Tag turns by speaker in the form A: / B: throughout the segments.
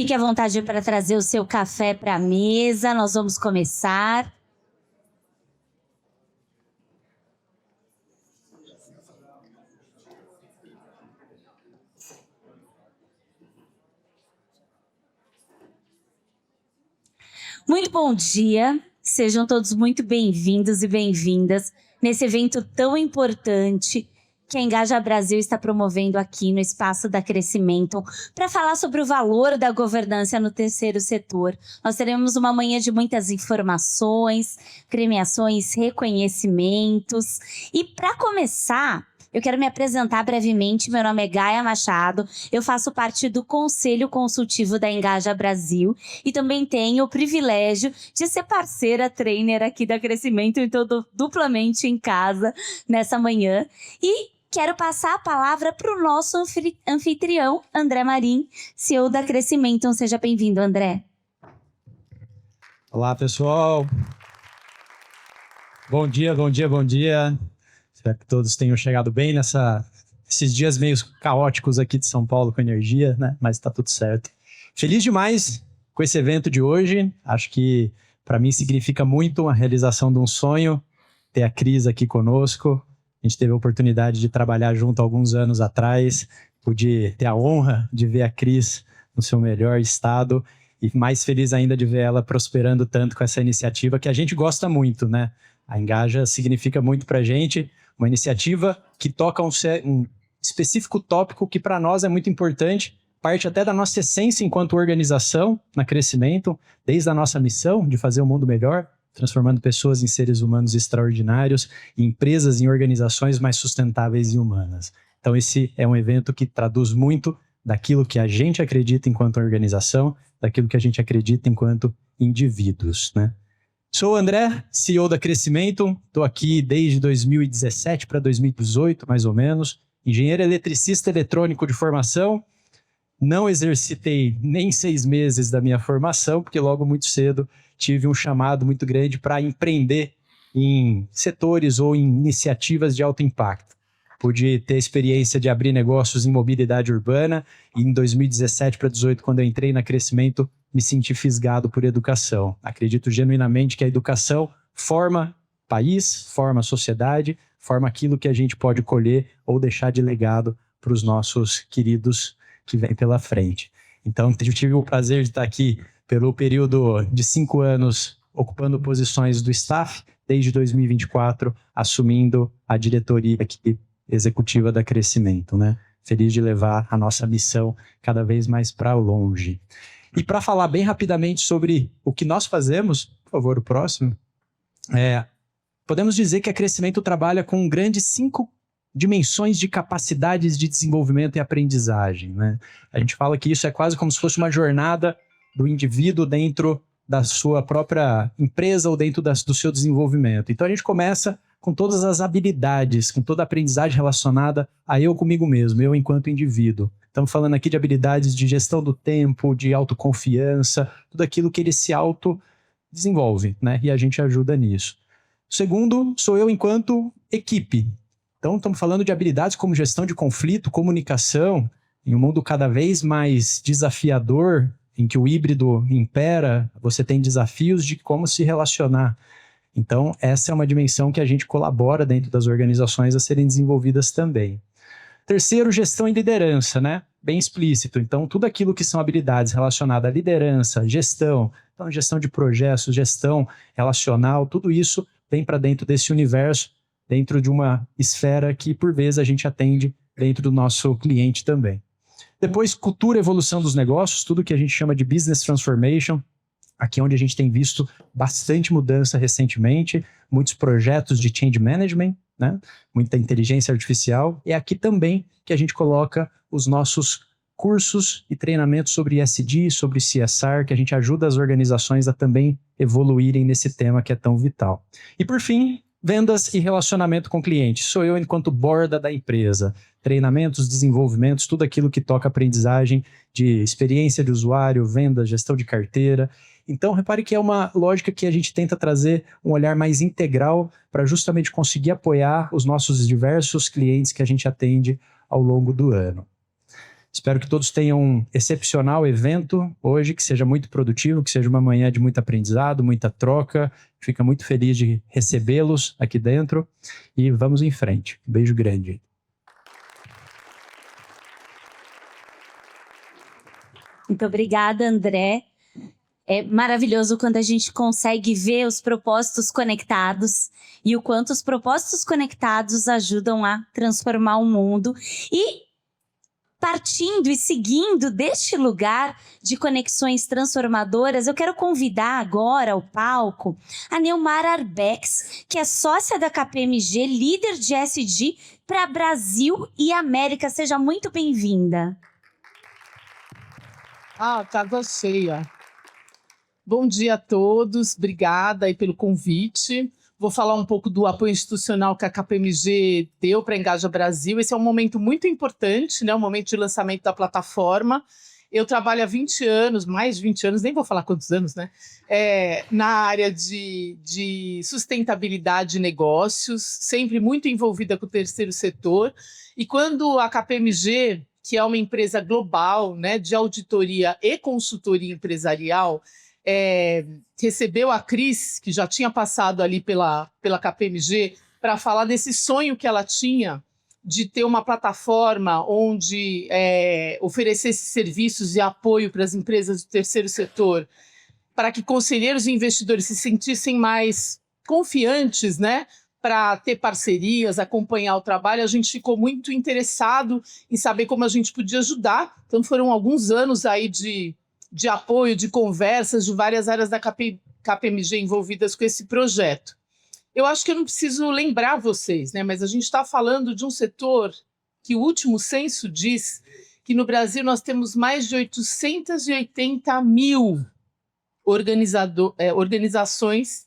A: Fique à vontade para trazer o seu café para a mesa. Nós vamos começar. Muito bom dia. Sejam todos muito bem-vindos e bem-vindas nesse evento tão importante que a Engaja Brasil está promovendo aqui no Espaço da Crescimento para falar sobre o valor da governança no terceiro setor. Nós teremos uma manhã de muitas informações, premiações, reconhecimentos. E para começar, eu quero me apresentar brevemente. Meu nome é Gaia Machado, eu faço parte do Conselho Consultivo da Engaja Brasil e também tenho o privilégio de ser parceira trainer aqui da Crescimento, então estou duplamente em casa nessa manhã. E quero passar a palavra para o nosso anfitrião, André Marim, CEO da Crescimento. Então, seja bem-vindo, André.
B: Olá, pessoal. Bom dia, bom dia, bom dia. Espero que todos tenham chegado bem nesses dias meio caóticos aqui de São Paulo com energia, né? Mas tá tudo certo. Feliz demais com esse evento de hoje. Acho que para mim significa muito a realização de um sonho, ter a Cris aqui conosco. A gente teve a oportunidade de trabalhar junto há alguns anos atrás. Pude ter a honra de ver a Cris no seu melhor estado e mais feliz ainda de ver ela prosperando tanto com essa iniciativa que a gente gosta muito, né? A Engaja significa muito para a gente. Uma iniciativa que toca um específico tópico que para nós é muito importante, parte até da nossa essência enquanto organização na Crescimento, desde a nossa missão de fazer o mundo melhor, transformando pessoas em seres humanos extraordinários, e empresas em organizações mais sustentáveis e humanas. Então esse é um evento que traduz muito daquilo que a gente acredita enquanto organização, daquilo que a gente acredita enquanto indivíduos, né? Sou o André, CEO da Crescimento, estou aqui desde 2017 para 2018, mais ou menos. Engenheiro eletricista eletrônico de formação. Não exercitei nem 6 meses da minha formação, porque logo muito cedo tive um chamado muito grande para empreender em setores ou em iniciativas de alto impacto. Pude ter a experiência de abrir negócios em mobilidade urbana e em 2017 para 2018, quando eu entrei na Crescimento, me senti fisgado por educação. Acredito genuinamente que a educação forma país, forma sociedade, forma aquilo que a gente pode colher ou deixar de legado para os nossos queridos que vêm pela frente. Então, eu tive o prazer de estar aqui pelo período de 5 anos ocupando posições do staff, desde 2024, assumindo a diretoria aqui executiva da Crescimento, né? Feliz de levar a nossa missão cada vez mais para longe. E para falar bem rapidamente sobre o que nós fazemos, por favor, o próximo, podemos dizer que a Crescimento trabalha com grandes 5 dimensões de capacidades de desenvolvimento e aprendizagem, né? A gente fala que isso é quase como se fosse uma jornada do indivíduo dentro da sua própria empresa ou dentro do seu desenvolvimento. Então a gente começa com todas as habilidades, com toda a aprendizagem relacionada a eu comigo mesmo, eu enquanto indivíduo. Estamos falando aqui de habilidades de gestão do tempo, de autoconfiança, tudo aquilo que ele se autodesenvolve, né? E a gente ajuda nisso. O segundo, sou eu enquanto equipe. Então, estamos falando de habilidades como gestão de conflito, comunicação, em um mundo cada vez mais desafiador, em que o híbrido impera, você tem desafios de como se relacionar. Então, essa é uma dimensão que a gente colabora dentro das organizações a serem desenvolvidas também. Terceiro, gestão e liderança, né? Bem explícito. Então, tudo aquilo que são habilidades relacionadas à liderança, gestão, então, gestão de projetos, gestão relacional, tudo isso vem para dentro desse universo, dentro de uma esfera que, por vezes, a gente atende dentro do nosso cliente também. Depois, cultura e evolução dos negócios, tudo que a gente chama de business transformation, aqui onde a gente tem visto bastante mudança recentemente, muitos projetos de change management, né? Muita inteligência artificial. É aqui também que a gente coloca os nossos cursos e treinamentos sobre ESG, sobre CSR, que a gente ajuda as organizações a também evoluírem nesse tema que é tão vital. E por fim, vendas e relacionamento com clientes. Sou eu enquanto borda da empresa. Treinamentos, desenvolvimentos, tudo aquilo que toca aprendizagem de experiência de usuário, vendas, gestão de carteira. Então, repare que é uma lógica que a gente tenta trazer um olhar mais integral para justamente conseguir apoiar os nossos diversos clientes que a gente atende ao longo do ano. Espero que todos tenham um excepcional evento hoje, que seja muito produtivo, que seja uma manhã de muito aprendizado, muita troca. Fica muito feliz de recebê-los aqui dentro e vamos em frente. Um beijo grande.
A: Muito obrigada, André. É maravilhoso quando a gente consegue ver os propósitos conectados e o quanto os propósitos conectados ajudam a transformar o mundo. E partindo e seguindo deste lugar de conexões transformadoras, eu quero convidar agora ao palco a Neumara Arbex, que é sócia da KPMG, líder de ESG para Brasil e América. Seja muito bem-vinda.
C: Casa cheia. Bom dia a todos, obrigada aí pelo convite. Vou falar um pouco do apoio institucional que a KPMG deu para a Engaja Brasil. Esse é um momento muito importante, né? Um momento de lançamento da plataforma. Eu trabalho há 20 anos, mais de 20 anos, nem vou falar quantos anos, né? Na área de sustentabilidade de negócios, sempre muito envolvida com o terceiro setor. E quando a KPMG, que é uma empresa global, né, de auditoria e consultoria empresarial, recebeu a Cris, que já tinha passado ali pela KPMG, para falar desse sonho que ela tinha de ter uma plataforma onde oferecesse serviços e apoio para as empresas do terceiro setor, para que conselheiros e investidores se sentissem mais confiantes, né, para ter parcerias, acompanhar o trabalho. A gente ficou muito interessado em saber como a gente podia ajudar. Então foram alguns anos aí de apoio, de conversas de várias áreas da KPMG envolvidas com esse projeto. Eu acho que eu não preciso lembrar vocês, né? Mas a gente está falando de um setor que o último censo diz que no Brasil nós temos mais de 880 mil organizações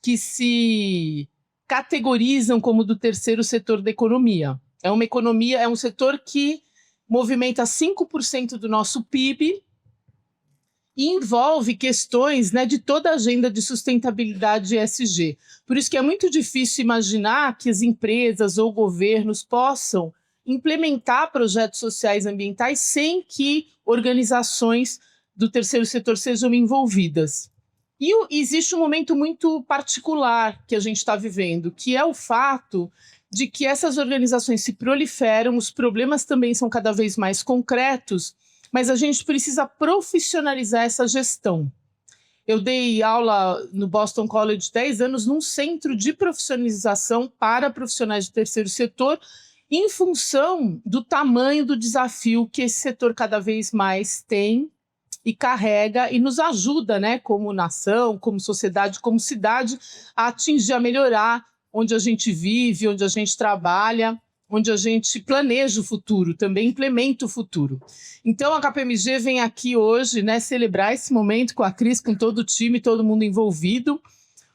C: que se categorizam como do terceiro setor da economia. É um setor que movimenta 5% do nosso PIB, e envolve questões, né, de toda a agenda de sustentabilidade ESG. Por isso que é muito difícil imaginar que as empresas ou governos possam implementar projetos sociais e ambientais sem que organizações do terceiro setor sejam envolvidas. E existe um momento muito particular que a gente está vivendo, que é o fato de que essas organizações se proliferam, os problemas também são cada vez mais concretos, mas a gente precisa profissionalizar essa gestão. Eu dei aula no Boston College 10 anos num centro de profissionalização para profissionais do terceiro setor, em função do tamanho do desafio que esse setor cada vez mais tem e carrega e nos ajuda, né, como nação, como sociedade, como cidade, a atingir, a melhorar onde a gente vive, onde a gente trabalha, onde a gente planeja o futuro, também implementa o futuro. Então, a KPMG vem aqui hoje, né, celebrar esse momento com a Cris, com todo o time, todo mundo envolvido.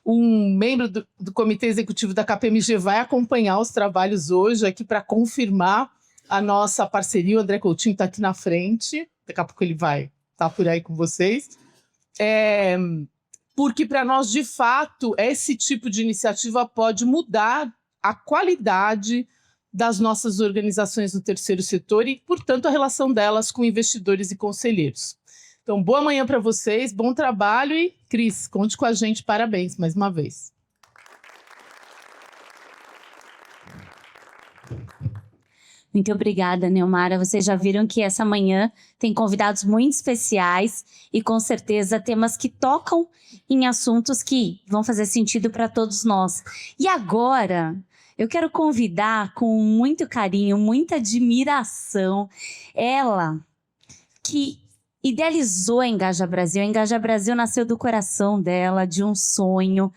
C: Um membro do comitê executivo da KPMG vai acompanhar os trabalhos hoje aqui para confirmar a nossa parceria. O André Coutinho está aqui na frente, daqui a pouco ele vai estar por aí com vocês. Porque para nós, de fato, esse tipo de iniciativa pode mudar a qualidade das nossas organizações do terceiro setor e, portanto, a relação delas com investidores e conselheiros. Então, boa manhã para vocês, bom trabalho e, Cris, conte com a gente, parabéns mais uma vez.
A: Muito obrigada, Neumara. Vocês já viram que essa manhã tem convidados muito especiais e, com certeza, temas que tocam em assuntos que vão fazer sentido para todos nós. E agora, eu quero convidar com muito carinho, muita admiração, ela que idealizou a Engaja Brasil. A Engaja Brasil nasceu do coração dela, de um sonho,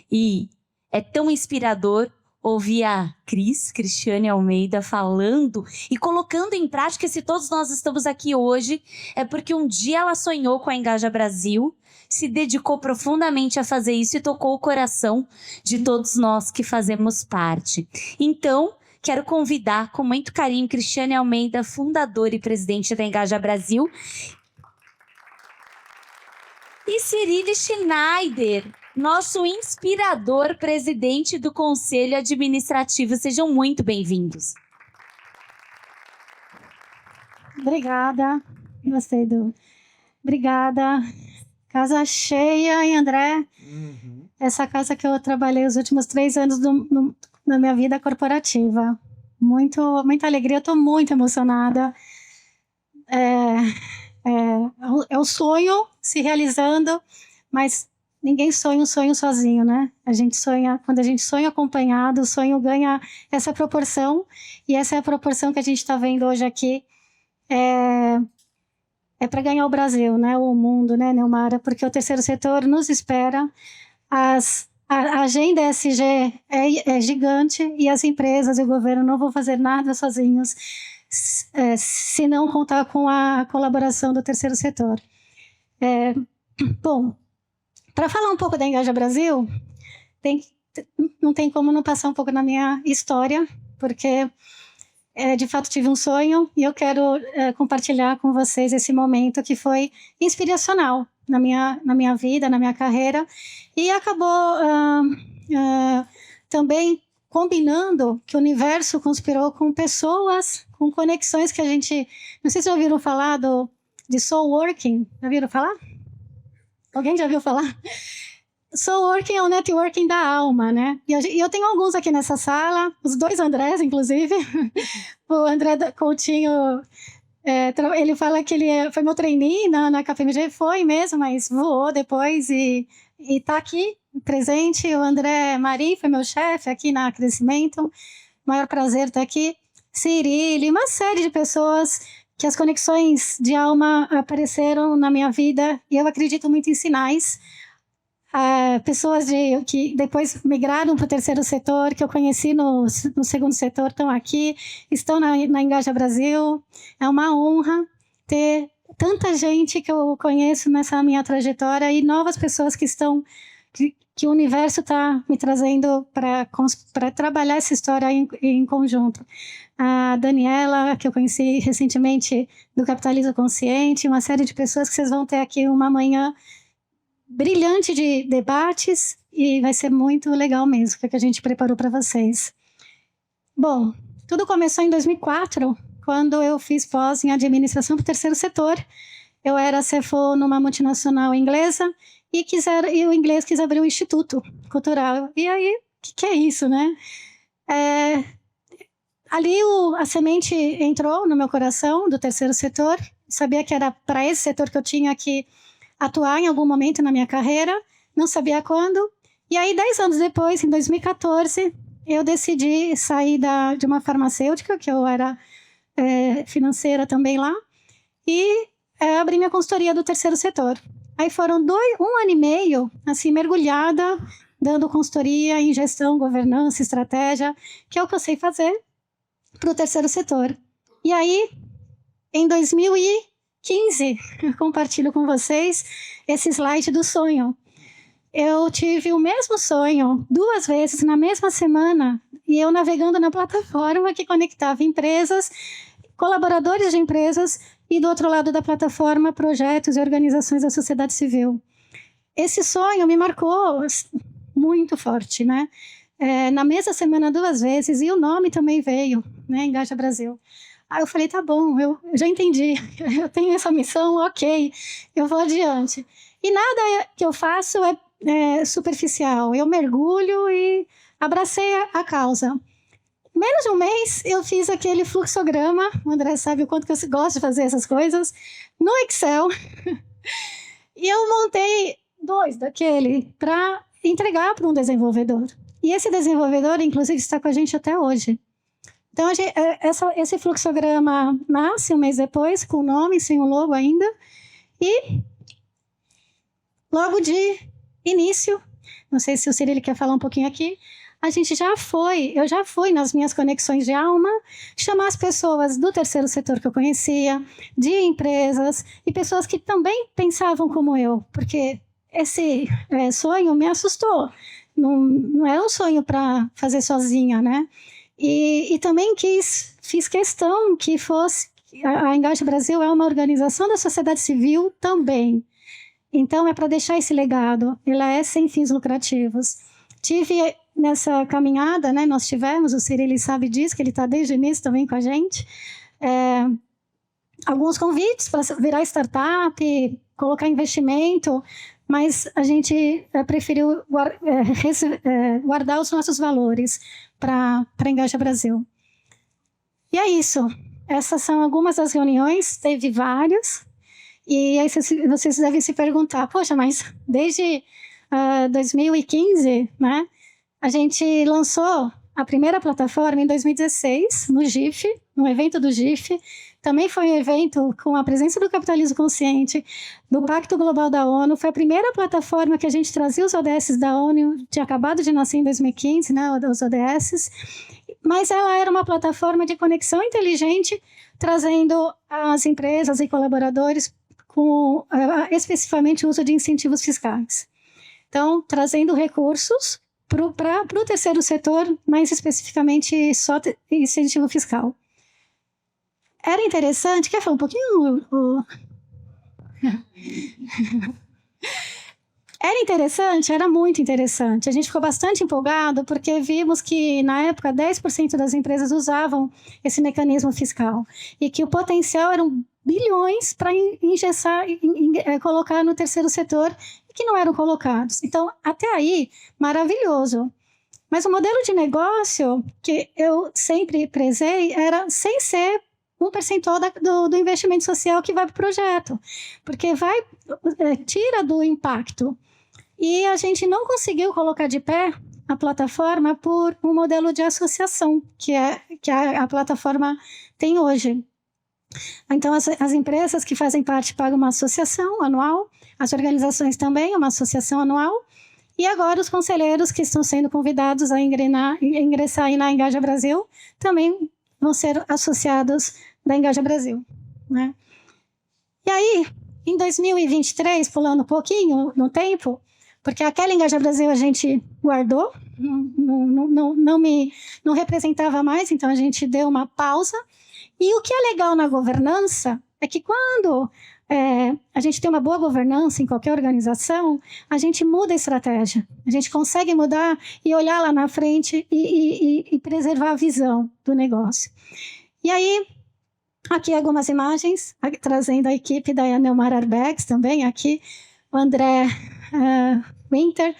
A: e é tão inspirador ouvir a Cristiane Almeida falando e colocando em prática. Se todos nós estamos aqui hoje, é porque um dia ela sonhou com a Engaja Brasil, se dedicou profundamente a fazer isso e tocou o coração de todos nós que fazemos parte. Então, quero convidar com muito carinho Cristiane Almeida, fundadora e presidente da Engaja Brasil, e Cyrille Schneider, nosso inspirador presidente do Conselho Administrativo. Sejam muito bem-vindos.
D: Obrigada. Gostei do... Obrigada. Casa cheia, hein, André? Essa casa que eu trabalhei os últimos 3 anos na minha vida corporativa. Muita alegria, eu estou muito emocionada. É um sonho se realizando, mas ninguém sonha um sonho sozinho, né? Quando a gente sonha acompanhado, o sonho ganha essa proporção, e essa é a proporção que a gente está vendo hoje aqui. É para ganhar o Brasil, né? O mundo, né, Neumara? Porque o terceiro setor nos espera. A agenda ESG é gigante, e as empresas e o governo não vão fazer nada sozinhos se não contar com a colaboração do terceiro setor. Bom, para falar um pouco da Engaja Brasil, não tem como não passar um pouco na minha história, porque de fato tive um sonho, e eu quero compartilhar com vocês esse momento que foi inspiracional na minha vida, na minha carreira, e acabou também combinando que o universo conspirou com pessoas, com conexões que a gente... Não sei se já ouviram falar de soul working. Já ouviram falar? Alguém já ouviu falar? Soul working é o networking da alma, né? E eu tenho alguns aqui nessa sala, os 2 Andrés, inclusive. O André Coutinho, ele fala que ele foi meu trainee na KPMG, foi mesmo, mas voou depois e está aqui presente. O André Mari foi meu chefe aqui na Crescimento. Maior prazer estar aqui. Cirilo, uma série de pessoas que as conexões de alma apareceram na minha vida, e eu acredito muito em sinais. Pessoas que depois migraram para o terceiro setor, que eu conheci no segundo setor, estão aqui, estão na Engaja Brasil. É uma honra ter tanta gente que eu conheço nessa minha trajetória, e novas pessoas que o universo está me trazendo para trabalhar essa história em conjunto. A Daniela, que eu conheci recentemente do Capitalismo Consciente, uma série de pessoas que vocês vão ter aqui uma manhã brilhante de debates, e vai ser muito legal mesmo, que a gente preparou para vocês. Bom, tudo começou em 2004, quando eu fiz pós em administração para o terceiro setor. Eu era CFO numa multinacional inglesa, e o inglês quis abrir um instituto cultural. E aí, o que é isso, né? Ali a semente entrou no meu coração do terceiro setor. Sabia que era para esse setor que eu tinha que atuar em algum momento na minha carreira, não sabia quando. E aí, 10 anos depois, em 2014, eu decidi sair de uma farmacêutica, que eu era financeira também lá, e abri minha consultoria do terceiro setor. Aí foram 1 ano e meio, assim, mergulhada, dando consultoria em gestão, governança, estratégia, que é o que eu sei fazer para o terceiro setor. E aí, em 2015, eu compartilho com vocês esse slide do sonho. Eu tive o mesmo sonho 2 vezes na mesma semana, e eu navegando na plataforma que conectava empresas, colaboradores de empresas, e do outro lado da plataforma, projetos e organizações da sociedade civil. Esse sonho me marcou muito forte, né? Na mesma semana 2 vezes, e o nome também veio, né? Engaja Brasil. Aí eu falei, tá bom, eu já entendi, eu tenho essa missão, ok, eu vou adiante. E nada que eu faço é superficial, eu mergulho e abracei a causa. Menos de 1 mês, eu fiz aquele fluxograma, o André sabe o quanto que eu gosto de fazer essas coisas, no Excel, e eu montei 2 daquele para entregar para um desenvolvedor. E esse desenvolvedor, inclusive, está com a gente até hoje. Então, esse fluxograma nasce 1 mês depois, com o nome, sem o logo ainda. E logo de início, não sei se o Cirilo quer falar um pouquinho aqui, eu já fui nas minhas conexões de alma, chamar as pessoas do terceiro setor que eu conhecia, de empresas, e pessoas que também pensavam como eu, porque esse sonho me assustou. Não era um sonho para fazer sozinha, né? E também fiz questão que fosse... A Engaja Brasil é uma organização da sociedade civil também. Então, é para deixar esse legado. Ela é sem fins lucrativos. Tive nessa caminhada, né, nós tivemos, o Cirilo sabe disso, que ele está desde o início também com a gente, alguns convites para virar startup, colocar investimento, mas a gente preferiu guardar os nossos valores para Engaja Brasil. E é isso. Essas são algumas das reuniões, teve várias. E aí vocês devem se perguntar, poxa, mas desde 2015, né, a gente lançou a primeira plataforma em 2016, no GIF, no evento do GIF. Também foi um evento com a presença do Capitalismo Consciente, do Pacto Global da ONU. Foi a primeira plataforma que a gente trazia os ODS da ONU, tinha acabado de nascer em 2015, né, os ODS. Mas ela era uma plataforma de conexão inteligente, trazendo as empresas e colaboradores com especificamente o uso de incentivos fiscais. Então, trazendo recursos para o terceiro setor, mais especificamente só incentivo fiscal. Era interessante, quer falar um pouquinho? Era interessante, era muito interessante. A gente ficou bastante empolgado porque vimos que, na época, 10% das empresas usavam esse mecanismo fiscal e que o potencial eram bilhões para colocar no terceiro setor e que não eram colocados. Então, até aí, maravilhoso. Mas o modelo de negócio que eu sempre prezei era sem ser um percentual do investimento social que vai para o projeto, porque tira do impacto. E a gente não conseguiu colocar de pé a plataforma por um modelo de associação que a plataforma tem hoje. Então, as empresas que fazem parte pagam uma associação anual, as organizações também, uma associação anual, e agora os conselheiros que estão sendo convidados a ingressar aí na Engaja Brasil também vão ser associados da Engaja Brasil, né? E aí, em 2023, pulando um pouquinho no tempo, porque aquela Engaja Brasil a gente guardou, não representava mais, então a gente deu uma pausa. E o que é legal na governança é que quando a gente tem uma boa governança em qualquer organização, a gente muda a estratégia. A gente consegue mudar e olhar lá na frente e preservar a visão do negócio. E aí, aqui algumas imagens, trazendo a equipe da Neumar Arbex também, aqui o André Winter,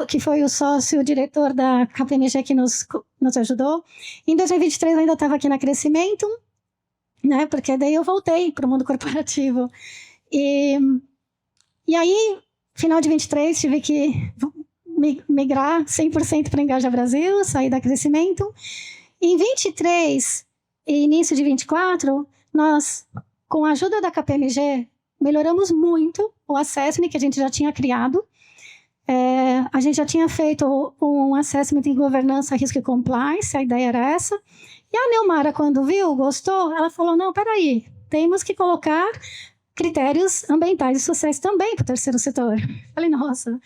D: que foi o sócio-diretor da KPMG que nos ajudou. Em 2023 eu ainda estava aqui na Crescimento, né, porque daí eu voltei para o mundo corporativo. E aí, final de 23, tive que migrar 100% para Engaja Brasil, sair da Crescimento. Em 23 e início de 24, nós, com a ajuda da KPMG, melhoramos muito o assessment que a gente já tinha criado. A gente já tinha feito um assessment em governança, risco e compliance, a ideia era essa. E a Neumara, quando viu, gostou, ela falou, não, peraí, temos que colocar critérios ambientais e sociais também para o terceiro setor. Falei, nossa.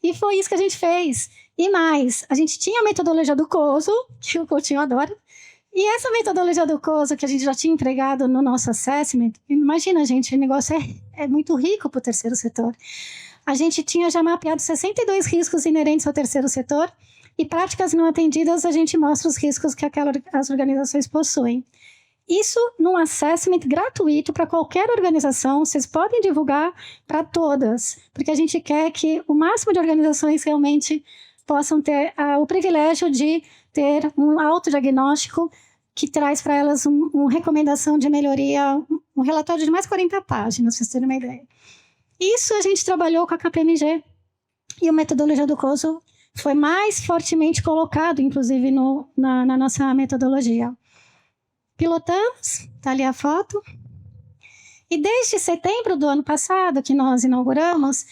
D: E foi isso que a gente fez. E mais, a gente tinha a metodologia do COSO, que o Coutinho adora, e essa metodologia do COSO que a gente já tinha empregado no nosso assessment, imagina, gente, o negócio é muito rico para o terceiro setor. A gente tinha já mapeado 62 riscos inerentes ao terceiro setor e práticas não atendidas, a gente mostra os riscos que as organizações possuem. Isso num assessment gratuito para qualquer organização, vocês podem divulgar para todas, porque a gente quer que o máximo de organizações realmente possam ter o privilégio de ter um autodiagnóstico que traz para elas uma recomendação de melhoria, um relatório de mais 40 páginas, para vocês terem uma ideia. Isso a gente trabalhou com a KPMG e a metodologia do COSO foi mais fortemente colocado, inclusive, na nossa metodologia. Pilotamos, está ali a foto. E desde setembro do ano passado, que nós inauguramos,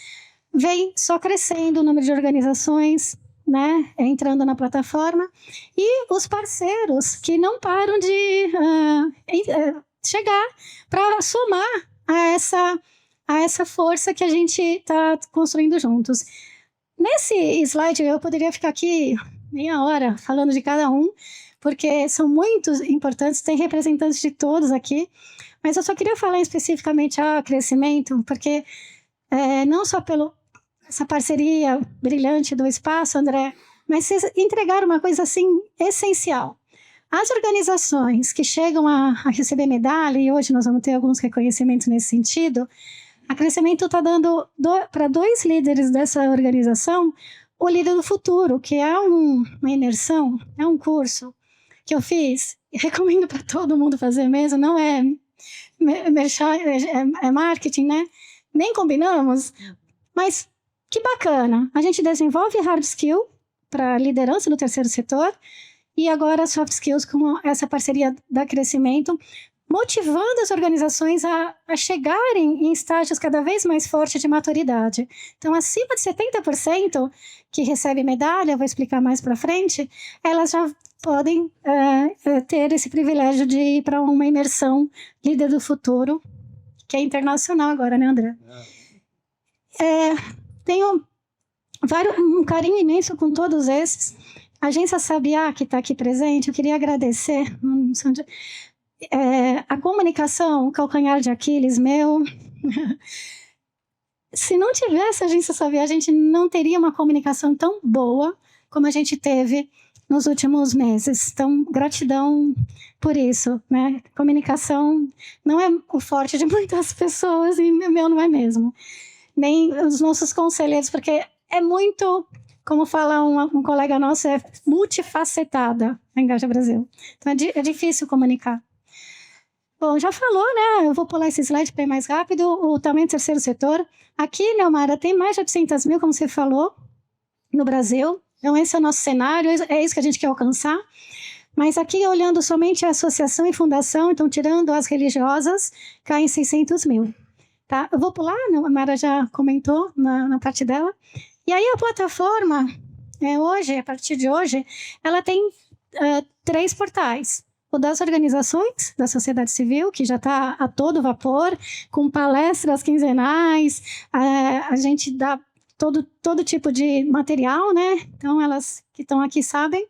D: vem só crescendo o número de organizações, né, entrando na plataforma, e os parceiros que não param de chegar para somar a essa força que a gente está construindo juntos. Nesse slide, eu poderia ficar aqui meia hora falando de cada um, porque são muito importantes, tem representantes de todos aqui, mas eu só queria falar especificamente a Crescimento, porque não só pela essa parceria brilhante do espaço, André, mas vocês entregaram uma coisa assim essencial. As organizações que chegam a receber medalha, e hoje nós vamos ter alguns reconhecimentos nesse sentido, a Crescimento está dando para 2 líderes dessa organização o Líder do Futuro, que é uma imersão, é um curso que eu fiz, e recomendo para todo mundo fazer mesmo, não é marketing, né? Nem combinamos, mas que bacana. A gente desenvolve hard skill para liderança no terceiro setor e agora soft skills com essa parceria da Crescimento, motivando as organizações a chegarem em estágios cada vez mais fortes de maturidade. Então, acima de 70% que recebe medalha, vou explicar mais para frente, elas já podem ter esse privilégio de ir para uma imersão Líder do Futuro, que é internacional agora, né, André? Tenho um carinho imenso com todos esses. A Agência Sabiá, que está aqui presente, eu queria agradecer. A comunicação, o calcanhar de Aquiles meu. Se não tivesse a Agência Sabiá, a gente não teria uma comunicação tão boa como a gente teve nos últimos meses. Então, gratidão por isso, né? Comunicação não é o forte de muitas pessoas e o meu não é mesmo. Nem os nossos conselheiros, porque é muito, como fala um colega nosso, é multifacetada a Engaja Brasil. Então, é difícil comunicar. Bom, já falou, né? Eu vou pular esse slide para ir mais rápido. O tamanho do terceiro setor. Aqui, Neomara, tem mais de 800 mil, como você falou, no Brasil. Então, esse é o nosso cenário, é isso que a gente quer alcançar. Mas aqui, olhando somente a associação e fundação, então, tirando as religiosas, cai em 600 mil. Tá? Eu vou pular, a Mara já comentou na parte dela. E aí, a plataforma, hoje, a partir de hoje, ela tem 3 portais. O das organizações da sociedade civil, que já está a todo vapor, com palestras quinzenais, a gente dá todo tipo de material, né? Então, elas que estão aqui sabem.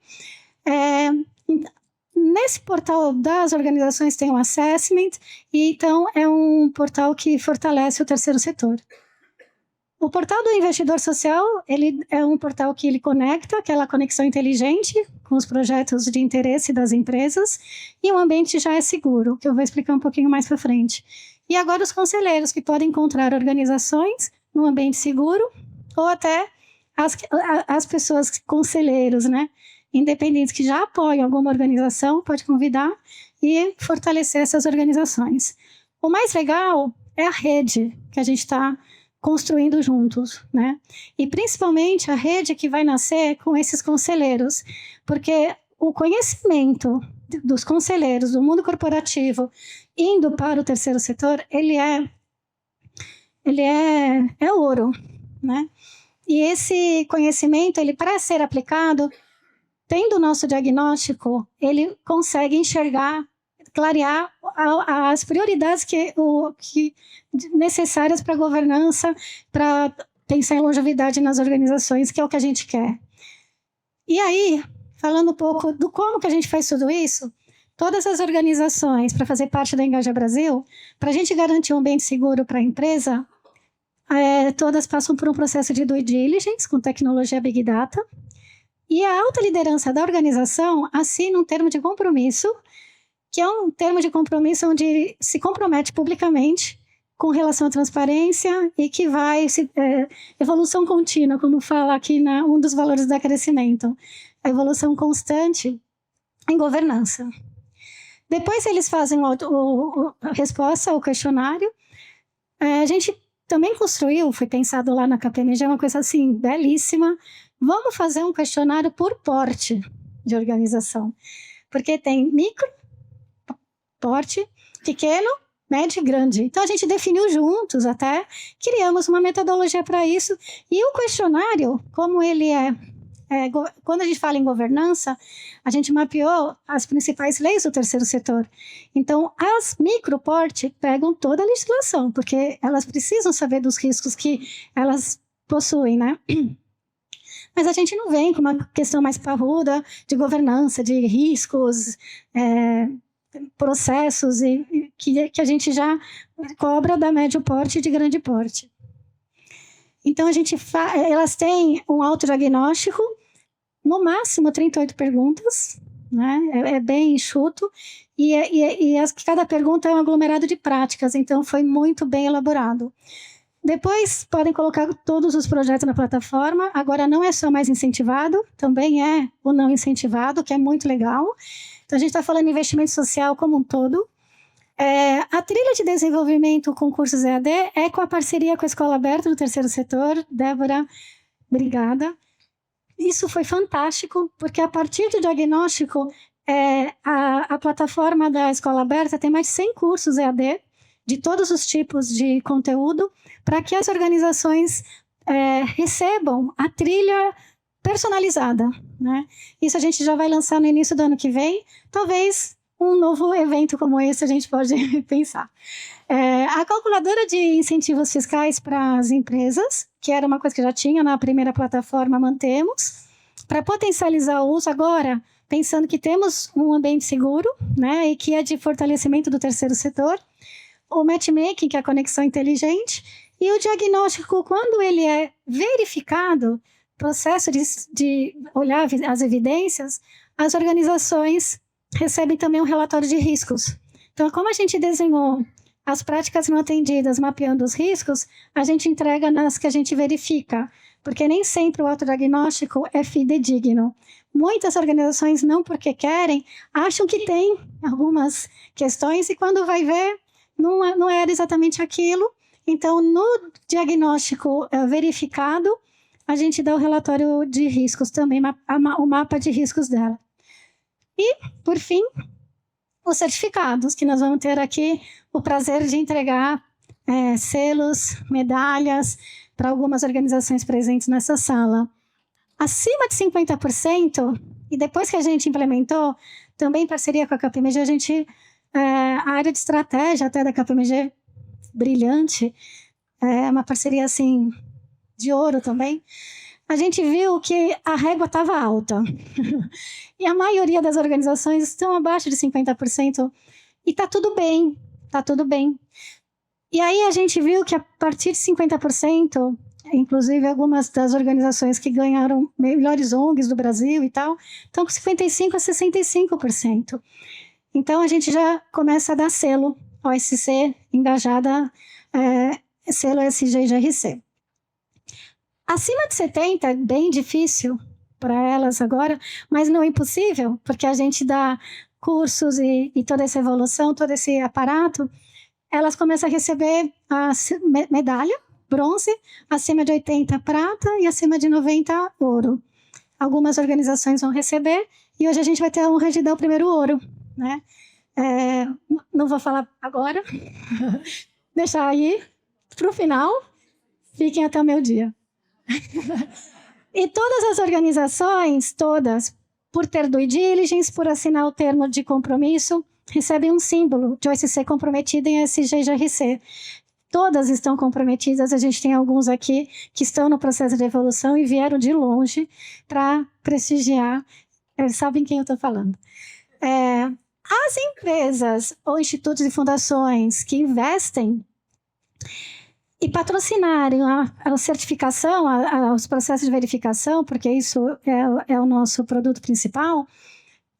D: Nesse portal das organizações tem um assessment, e então é um portal que fortalece o terceiro setor. O portal do investidor social, ele é um portal que ele conecta, aquela conexão inteligente com os projetos de interesse das empresas, e o ambiente já é seguro, que eu vou explicar um pouquinho mais para frente. E agora os conselheiros, que podem encontrar organizações no ambiente seguro, ou até as pessoas, conselheiros, né, independentes que já apoiam alguma organização, pode convidar e fortalecer essas organizações. O mais legal é a rede que a gente está construindo juntos, né? E principalmente a rede que vai nascer com esses conselheiros, porque o conhecimento dos conselheiros do mundo corporativo indo para o terceiro setor, ele é ouro, né? E esse conhecimento, ele para ser aplicado, tendo o nosso diagnóstico, ele consegue enxergar, clarear as prioridades que necessárias para a governança, para pensar em longevidade nas organizações, que é o que a gente quer. E aí, falando um pouco do como que a gente faz tudo isso, todas as organizações, para fazer parte da Engaja Brasil, para a gente garantir um ambiente seguro para a empresa, todas passam por um processo de due diligence com tecnologia Big Data, e a alta liderança da organização assina um termo de compromisso, que é um termo de compromisso onde se compromete publicamente com relação à transparência e que vai evolução contínua, como fala aqui um dos valores da Crescimento, a evolução constante em governança. Depois eles fazem a resposta ao questionário. A gente também construiu, foi pensado lá na KPMG, uma coisa assim, belíssima. Vamos fazer um questionário por porte de organização, porque tem micro, porte, pequeno, médio e grande. Então, a gente definiu juntos até, criamos uma metodologia para isso, e o questionário, como ele quando a gente fala em governança, a gente mapeou as principais leis do terceiro setor. Então, as microporte pegam toda a legislação, porque elas precisam saber dos riscos que elas possuem, né? Mas a gente não vem com uma questão mais parruda de governança, de riscos, processos que a gente já cobra da médio porte e de grande porte. Então, elas têm um autodiagnóstico, no máximo 38 perguntas, né? É bem enxuto, e cada pergunta é um aglomerado de práticas, então foi muito bem elaborado. Depois podem colocar todos os projetos na plataforma. Agora não é só mais incentivado, também é o não incentivado, que é muito legal. Então a gente está falando de investimento social como um todo. A trilha de desenvolvimento com cursos EAD é com a parceria com a Escola Aberta do Terceiro Setor. Débora, obrigada. Isso foi fantástico, porque a partir do diagnóstico, a plataforma da Escola Aberta tem mais de 100 cursos EAD, de todos os tipos de conteúdo, para que as organizações recebam a trilha personalizada, né? Isso a gente já vai lançar no início do ano que vem. Talvez um novo evento como esse a gente pode pensar. A calculadora de incentivos fiscais para as empresas, que era uma coisa que já tinha na primeira plataforma, mantemos. Para potencializar o uso agora, pensando que temos um ambiente seguro, né, e que é de fortalecimento do terceiro setor, o matchmaking, que é a conexão inteligente, e o diagnóstico, quando ele é verificado, processo de olhar as evidências, as organizações recebem também um relatório de riscos. Então, como a gente desenhou as práticas não atendidas, mapeando os riscos, a gente entrega nas que a gente verifica, porque nem sempre o autodiagnóstico é fidedigno. Muitas organizações, não porque querem, acham que tem algumas questões e quando vai ver, não era exatamente aquilo. Então, no diagnóstico verificado, a gente dá o relatório de riscos também, o mapa de riscos dela. E, por fim, os certificados, que nós vamos ter aqui o prazer de entregar selos, medalhas para algumas organizações presentes nessa sala. Acima de 50%, e depois que a gente implementou, também em parceria com a KPMG, a área de estratégia até da KPMG, brilhante, uma parceria assim de ouro também, a gente viu que a régua estava alta. E a maioria das organizações estão abaixo de 50%, e está tudo bem, está tudo bem. E aí a gente viu que a partir de 50%, inclusive algumas das organizações que ganharam melhores ONGs do Brasil e tal, estão com 55% a 65%. Então, a gente já começa a dar selo OSC engajada, selo SG e GRC. Acima de 70% é bem difícil para elas agora, mas não é impossível, porque a gente dá cursos e toda essa evolução, todo esse aparato, elas começam a receber a medalha, bronze, acima de 80% prata e acima de 90% ouro. Algumas organizações vão receber e hoje a gente vai ter a honra de dar o primeiro ouro, né? Não vou falar agora, deixar aí para o final, fiquem até o meu dia. E todas as organizações, todas, por ter due diligence, por assinar o termo de compromisso, recebem um símbolo de OSC comprometido em SG e GRC. Todas estão comprometidas, a gente tem alguns aqui que estão no processo de evolução e vieram de longe para prestigiar, sabem quem eu estou falando. As empresas ou institutos e fundações que investem e patrocinarem a certificação, os processos de verificação, porque isso é o nosso produto principal,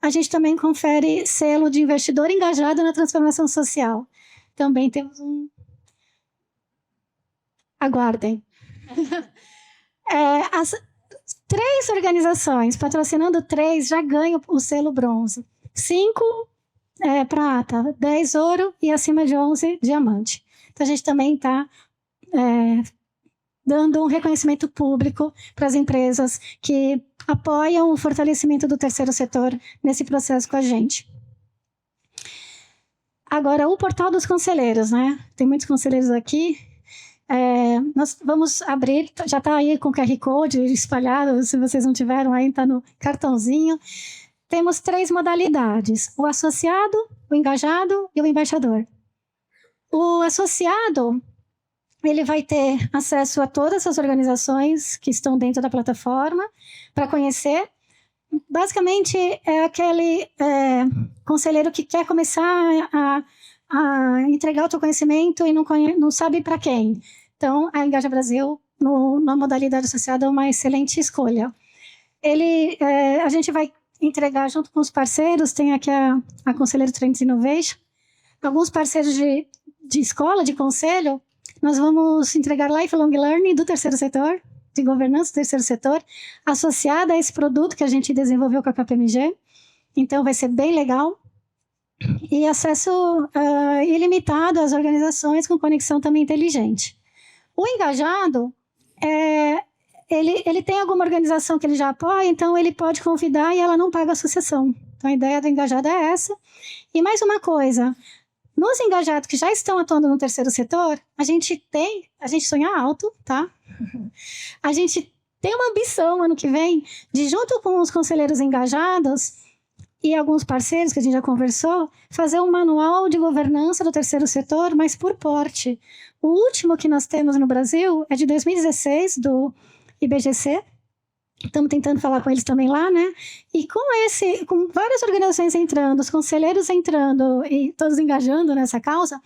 D: a gente também confere selo de investidor engajado na transformação social. Também temos um... Aguardem. As 3 organizações, patrocinando 3, já ganham o selo bronze. 5 prata, 10 ouro e acima de 11 diamante. Então, a gente também está dando um reconhecimento público para as empresas que apoiam o fortalecimento do terceiro setor nesse processo com a gente. Agora, o portal dos conselheiros, né? Tem muitos conselheiros aqui. Nós vamos abrir, já está aí com o QR Code espalhado, se vocês não tiveram aí, está no cartãozinho. Temos 3 modalidades, o associado, o engajado e o embaixador. O associado, ele vai ter acesso a todas as organizações que estão dentro da plataforma para conhecer. Basicamente, é aquele conselheiro que quer começar a entregar o seu conhecimento e não sabe para quem. Então, a Engaja Brasil, na modalidade associada, é uma excelente escolha. A gente vai entregar junto com os parceiros, tem aqui a Conselheiro Trends Innovation, alguns parceiros de escola, de conselho, nós vamos entregar Lifelong Learning do terceiro setor, de governança do terceiro setor, associada a esse produto que a gente desenvolveu com a KPMG. Então, vai ser bem legal. E acesso ilimitado às organizações com conexão também inteligente. O engajado, ele tem alguma organização que ele já apoia, então ele pode convidar e ela não paga a associação. Então, a ideia do engajado é essa. E mais uma coisa, nos engajados que já estão atuando no terceiro setor, a gente sonha alto, tá? A gente tem uma ambição ano que vem de, junto com os conselheiros engajados e alguns parceiros que a gente já conversou, fazer um manual de governança do terceiro setor, mas por porte. O último que nós temos no Brasil é de 2016, do IBGC. Estamos tentando falar com eles também lá, né? E com várias organizações entrando, os conselheiros entrando e todos engajando nessa causa,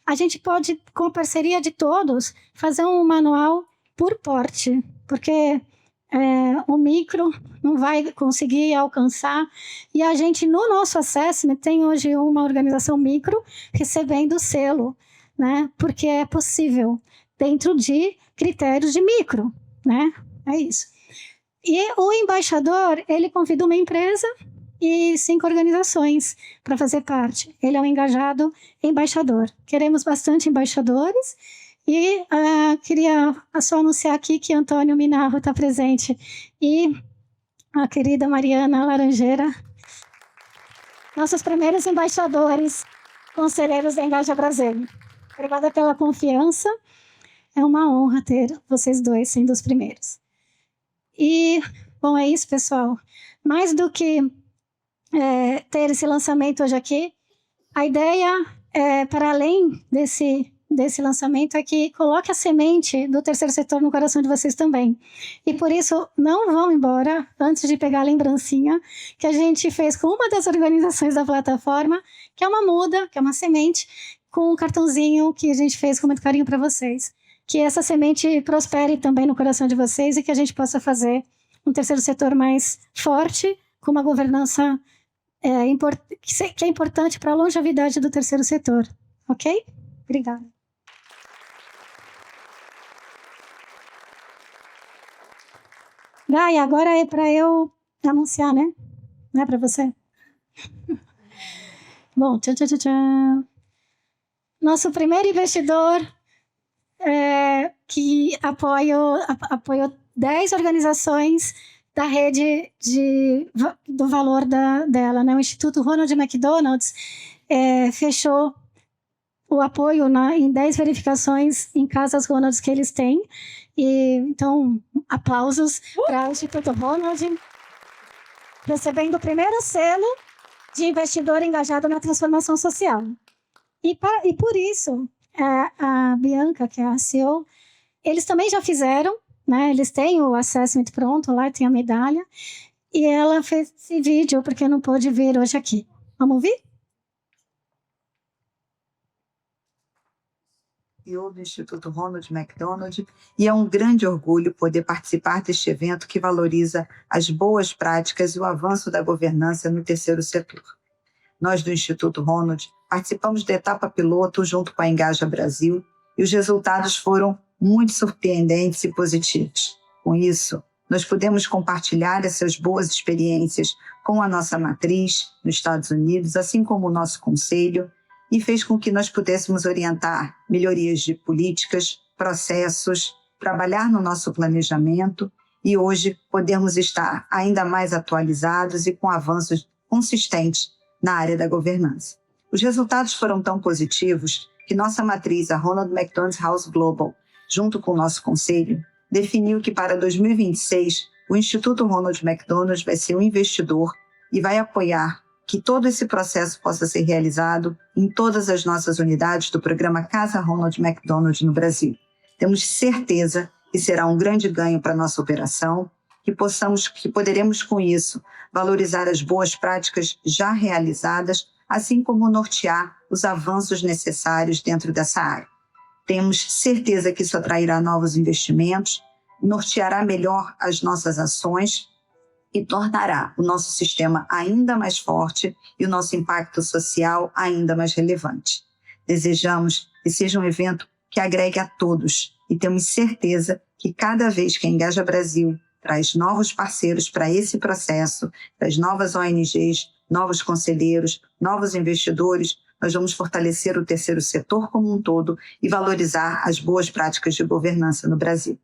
D: a gente pode, com a parceria de todos, fazer um manual por porte, porque o micro não vai conseguir alcançar. E a gente, no nosso assessment, tem hoje uma organização micro recebendo selo, né? Porque é possível, dentro de critérios de micro, né? É isso. E o embaixador, ele convida uma empresa e 5 organizações para fazer parte. Ele é um engajado embaixador. Queremos bastante embaixadores e queria só anunciar aqui que Antônio Minarro está presente e a querida Mariana Laranjeira, nossos primeiros embaixadores, conselheiros da Engaja Brasil. Obrigada pela confiança. É uma honra ter vocês dois sendo os primeiros. E, bom, é isso, pessoal. Mais do que ter esse lançamento hoje aqui, a ideia, para além desse lançamento, é que coloque a semente do terceiro setor no coração de vocês também. E por isso, não vão embora antes de pegar a lembrancinha que a gente fez com uma das organizações da plataforma, que é uma muda, que é uma semente, com um cartãozinho que a gente fez com muito carinho para vocês. Que essa semente prospere também no coração de vocês e que a gente possa fazer um terceiro setor mais forte, com uma governança que é importante para a longevidade do terceiro setor. Ok? Obrigada. Gaia, agora é para eu anunciar, né? Não é para você? Bom, tchau, tchau, tchau, tchau. Nosso primeiro investidor que apoiou 10 organizações da rede do valor dela, né? O Instituto Ronald McDonald fechou o apoio em 10 verificações em casas Ronalds que eles têm. E, então, aplausos para o Instituto Ronald, recebendo o primeiro selo de investidor engajado na transformação social. E por isso, a Bianca, que é a CEO, eles também já fizeram, né? Eles têm o assessment pronto, lá tem a medalha, e ela fez esse vídeo porque não pôde vir hoje aqui. Vamos ouvir?
E: Do Instituto Ronald McDonald, e é um grande orgulho poder participar deste evento que valoriza as boas práticas e o avanço da governança no terceiro setor. Nós do Instituto Ronald participamos da etapa piloto junto com a Engaja Brasil e os resultados foram muito surpreendentes e positivos. Com isso, nós pudemos compartilhar essas boas experiências com a nossa matriz nos Estados Unidos, assim como o nosso conselho, e fez com que nós pudéssemos orientar melhorias de políticas, processos, trabalhar no nosso planejamento e hoje podermos estar ainda mais atualizados e com avanços consistentes na área da governança. Os resultados foram tão positivos que nossa matriz, a Ronald McDonald House Global, junto com o nosso conselho, definiu que para 2026 o Instituto Ronald McDonald vai ser um investidor e vai apoiar que todo esse processo possa ser realizado em todas as nossas unidades do programa Casa Ronald McDonald no Brasil. Temos certeza que será um grande ganho para a nossa operação, que poderemos com isso valorizar as boas práticas já realizadas, assim como nortear os avanços necessários dentro dessa área. Temos certeza que isso atrairá novos investimentos, norteará melhor as nossas ações e tornará o nosso sistema ainda mais forte e o nosso impacto social ainda mais relevante. Desejamos que seja um evento que agregue a todos e temos certeza que cada vez que a Engaja Brasil traz novos parceiros para esse processo, traz novas ONGs, novos conselheiros, novos investidores, nós vamos fortalecer o terceiro setor como um todo e valorizar as boas práticas de governança no Brasil.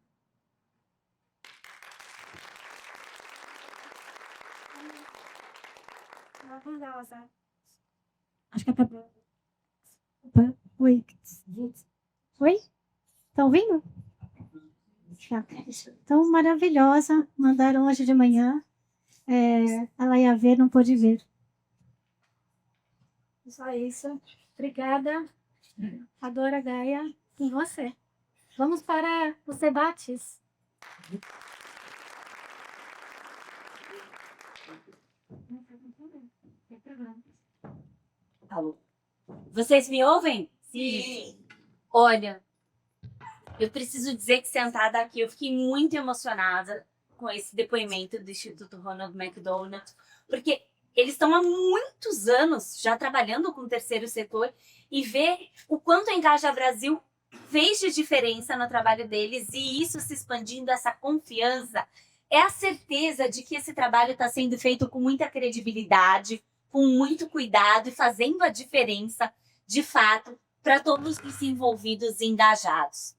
D: Acho que é pra... Oi. Oi? Estão ouvindo? Então, maravilhosa. Mandaram hoje de manhã. Ela ia ver, não pôde ver. Só isso. Obrigada. Adora Gaia. E você. Vamos para os debates.
A: Alô. Vocês me ouvem? Sim. Olha, eu preciso dizer que sentada aqui eu fiquei muito emocionada com esse depoimento do Instituto Ronald McDonald, porque eles estão há muitos anos já trabalhando com o terceiro setor e ver o quanto a Engaja Brasil fez de diferença no trabalho deles e isso se expandindo, essa confiança, é a certeza de que esse trabalho está sendo feito com muita credibilidade, com muito cuidado e fazendo a diferença, de fato, para todos os envolvidos e engajados.